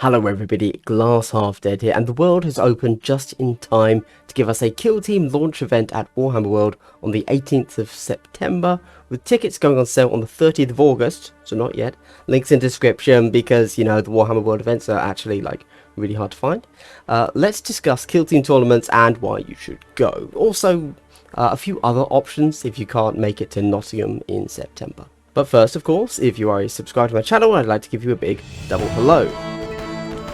Hello everybody, Glass Half Dead here, and the world has opened just in time to give us a Kill Team launch event at Warhammer World on the 18th of September, with tickets going on sale on the 30th of August, so not yet. Links in description because, you know, the Warhammer World events are actually, really hard to find. Let's discuss Kill Team tournaments and why you should go. Also, a few other options if you can't make it to Nottingham in September. But first, of course, if you are a subscriber to my channel, I'd like to give you a big double hello.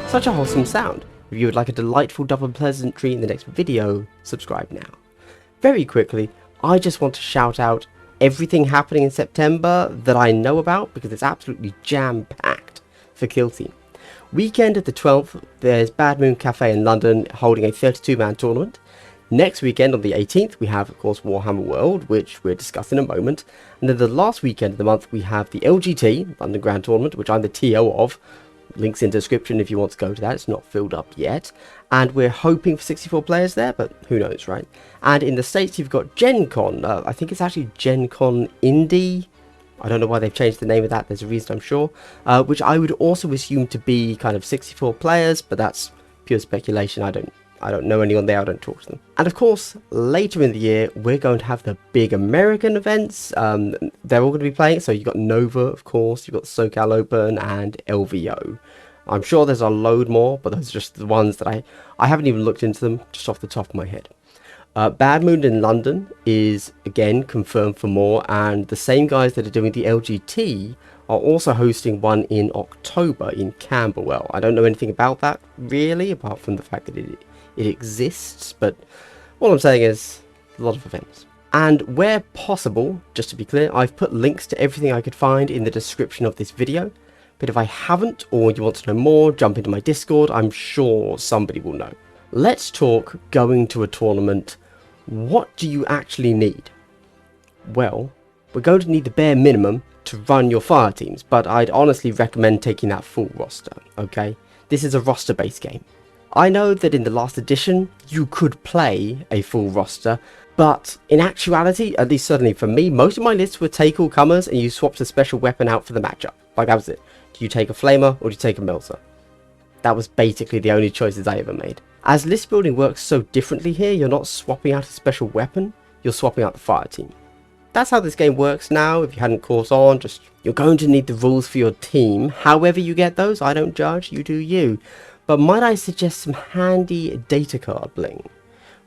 Such a wholesome sound. If you would like a delightful double pleasantry in the next video, subscribe now. Very quickly, I just want to shout out everything happening in September that I know about because it's absolutely jam-packed for Kill Team. Weekend of the 12th, there's Bad Moon Cafe in London holding a 32-man tournament. Next weekend on the 18th, we have, of course, Warhammer World, which we'll discuss in a moment. And then the last weekend of the month, we have the LGT, London Grand Tournament, which I'm the TO of. Links in description if you want to go to that. It's not filled up yet, and we're hoping for 64 players there, but who knows, right? And in the States you've got GenCon. I think it's actually GenCon Indy. I don't know why they've changed the name of that. There's a reason, I'm sure, which I would also assume to be kind of 64 players, but that's pure speculation. I don't know anyone there, I don't talk to them. And of course, later in the year, we're going to have the big American events. They're all going to be playing, so you've got Nova, of course, you've got SoCal Open and LVO. I'm sure there's a load more, but those are just the ones that I haven't even looked into them, just off the top of my head. Bad Moon in London is, again, confirmed for more, and the same guys that are doing the LGT are also hosting one in October in Camberwell. I don't know anything about that, really, apart from the fact that it exists, but all I'm saying is a lot of events. And where possible, just to be clear, I've put links to everything I could find in the description of this video, but if I haven't, or you want to know more, jump into my Discord. I'm sure somebody will know. Let's talk going to a tournament. What do you actually need? Well, we're going to need the bare minimum to run your fire teams, but I'd honestly recommend taking that full roster, okay? This is a roster-based game. I know that in the last edition, you could play a full roster, but in actuality, at least certainly for me, most of my lists were take all comers and you swapped a special weapon out for the matchup. Like, that was it. Do you take a flamer or do you take a melter? That was basically the only choices I ever made. As list building works so differently here, you're not swapping out a special weapon, you're swapping out the fire team. That's how this game works now. If you hadn't caught on, you're going to need the rules for your team. However you get those, I don't judge, you do you. But might I suggest some handy data card bling?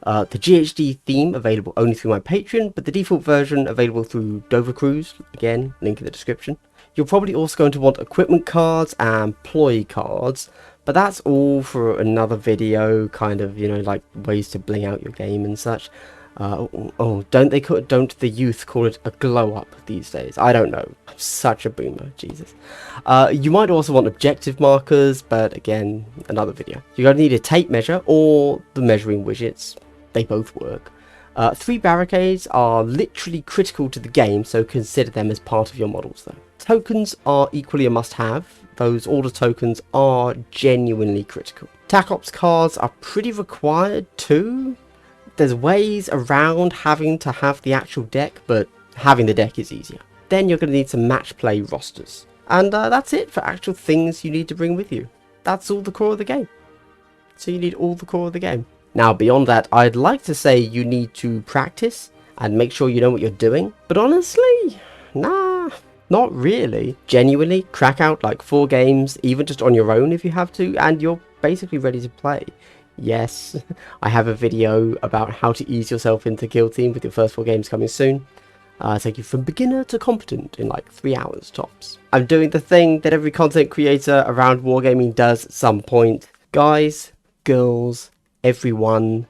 The GHD theme available only through my Patreon, but the default version available through Dover Cruise. Again, link in the description. You're probably also going to want equipment cards and ploy cards, but that's all for another video, kind of, you know, like ways to bling out your game and such. Don't the youth call it a glow up these days? I don't know. I'm such a boomer, Jesus. You might also want objective markers, but again, another video. You're going to need a tape measure or the measuring widgets. They both work. 3 barricades are literally critical to the game, so consider them as part of your models though. Tokens are equally a must-have. Those order tokens are genuinely critical. TAC Ops cards are pretty required too. There's ways around having to have the actual deck, but having the deck is easier. Then you're going to need some match play rosters. And that's it for actual things you need to bring with you. That's all the core of the game. So you need all the core of the game. Now beyond that, I'd like to say you need to practice and make sure you know what you're doing. But honestly, nah, not really. Genuinely, crack out like 4 games, even just on your own if you have to, and you're basically ready to play. Yes, I have a video about how to ease yourself into Kill Team with your first 4 games coming soon. Take you from beginner to competent in like 3 hours tops. I'm doing the thing that every content creator around wargaming does at some point. Guys, girls, everyone,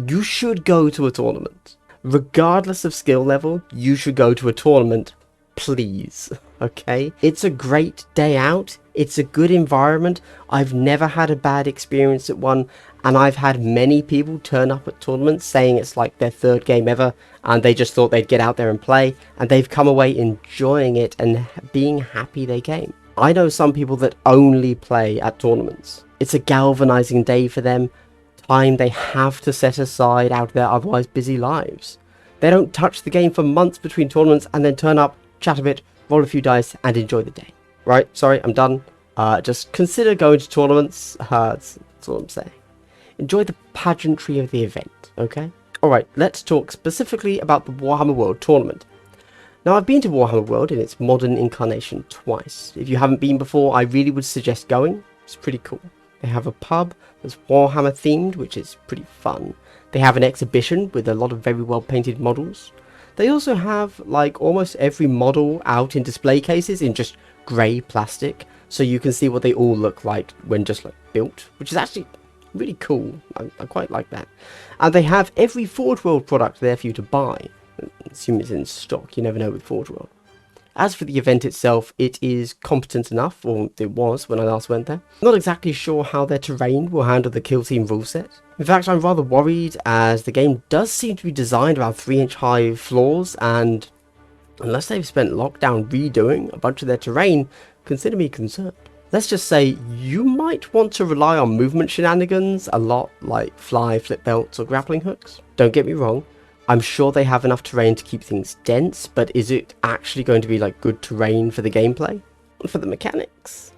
you should go to a tournament. Regardless of skill level, you should go to a tournament, please. Okay? It's a great day out. It's a good environment. I've never had a bad experience at one, and I've had many people turn up at tournaments saying it's like their 3rd game ever, and they just thought they'd get out there and play, and they've come away enjoying it and being happy they came. I know some people that only play at tournaments. It's a galvanizing day for them, time they have to set aside out of their otherwise busy lives. They don't touch the game for months between tournaments and then turn up, chat a bit, roll a few dice, and enjoy the day. Right, sorry, I'm done. Just consider going to tournaments. That's all I'm saying. Enjoy the pageantry of the event, okay? Alright, let's talk specifically about the Warhammer World tournament. Now, I've been to Warhammer World in its modern incarnation twice. If you haven't been before, I really would suggest going. It's pretty cool. They have a pub that's Warhammer themed, which is pretty fun. They have an exhibition with a lot of very well painted models. They also have like almost every model out in display cases in just grey plastic, so you can see what they all look like when just like built, which is actually really cool. I quite like that. And they have every Forge World product there for you to buy. Assume it's in stock, you never know with Forge World. As for the event itself, it is competent enough, or it was when I last went there. Not exactly sure how their terrain will handle the Kill Team rule set. In fact, I'm rather worried, as the game does seem to be designed around 3-inch high floors, and unless they've spent lockdown redoing a bunch of their terrain, consider me concerned. Let's just say you might want to rely on movement shenanigans a lot, like fly, flip belts, or grappling hooks. Don't get me wrong, I'm sure they have enough terrain to keep things dense, but is it actually going to be like good terrain for the gameplay? For the mechanics?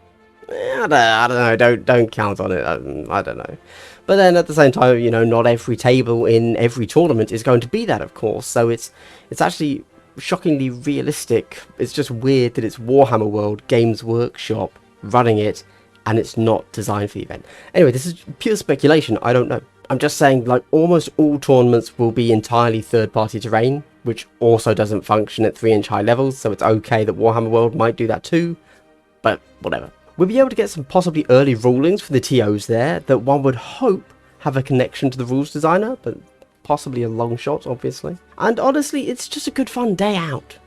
I don't know, don't count on it, I don't know. But then at the same time, you know, not every table in every tournament is going to be that, of course, so it's actually shockingly realistic. It's just weird that it's Warhammer World, Games Workshop, running it, and it's not designed for the event. Anyway, this is pure speculation, I don't know. I'm just saying, like, almost all tournaments will be entirely third-party terrain, which also doesn't function at 3-inch high levels, so it's okay that Warhammer World might do that too, but whatever. We'll be able to get some possibly early rulings for the TOs there that one would hope have a connection to the rules designer, but possibly a long shot, obviously. And honestly, it's just a good fun day out.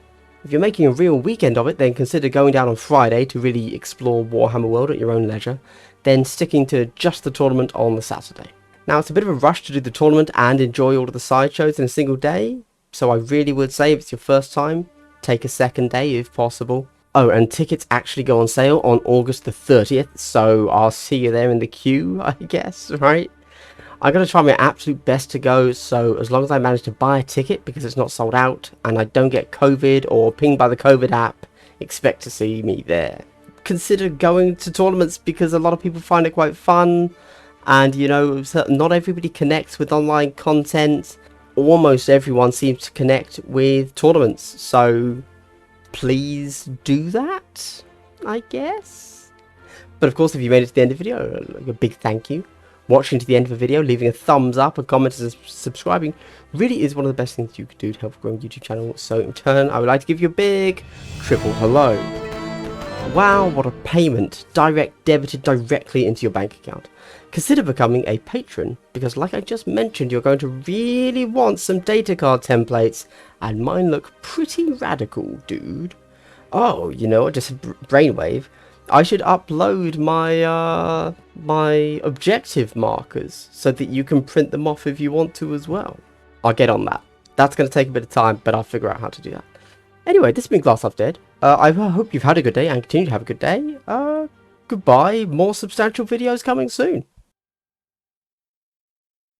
If you're making a real weekend of it, then consider going down on Friday to really explore Warhammer World at your own leisure, then sticking to just the tournament on the Saturday. Now, it's a bit of a rush to do the tournament and enjoy all of the sideshows in a single day, so I really would say if it's your first time, take a second day if possible. Oh, and tickets actually go on sale on August the 30th, so I'll see you there in the queue, I guess, right? I'm going to try my absolute best to go, so as long as I manage to buy a ticket because it's not sold out, and I don't get COVID or pinged by the COVID app, expect to see me there. Consider going to tournaments because a lot of people find it quite fun. And, you know, not everybody connects with online content. Almost everyone seems to connect with tournaments. So, please do that, I guess. But of course, if you made it to the end of the video, a big thank you. Watching to the end of the video, leaving a thumbs up, a comment, and subscribing really is one of the best things you could do to help grow a YouTube channel. So, in turn, I would like to give you a big triple hello. Wow, what a payment. Debited directly into your bank account. Consider becoming a patron, because like I just mentioned, you're going to really want some data card templates, and mine look pretty radical, dude. Oh, you know what, just a brainwave. I should upload my, my objective markers, so that you can print them off if you want to as well. I'll get on that. That's going to take a bit of time, but I'll figure out how to do that. Anyway, this has been Glass Half Dead. I hope you've had a good day and continue to have a good day. Goodbye. More substantial videos coming soon.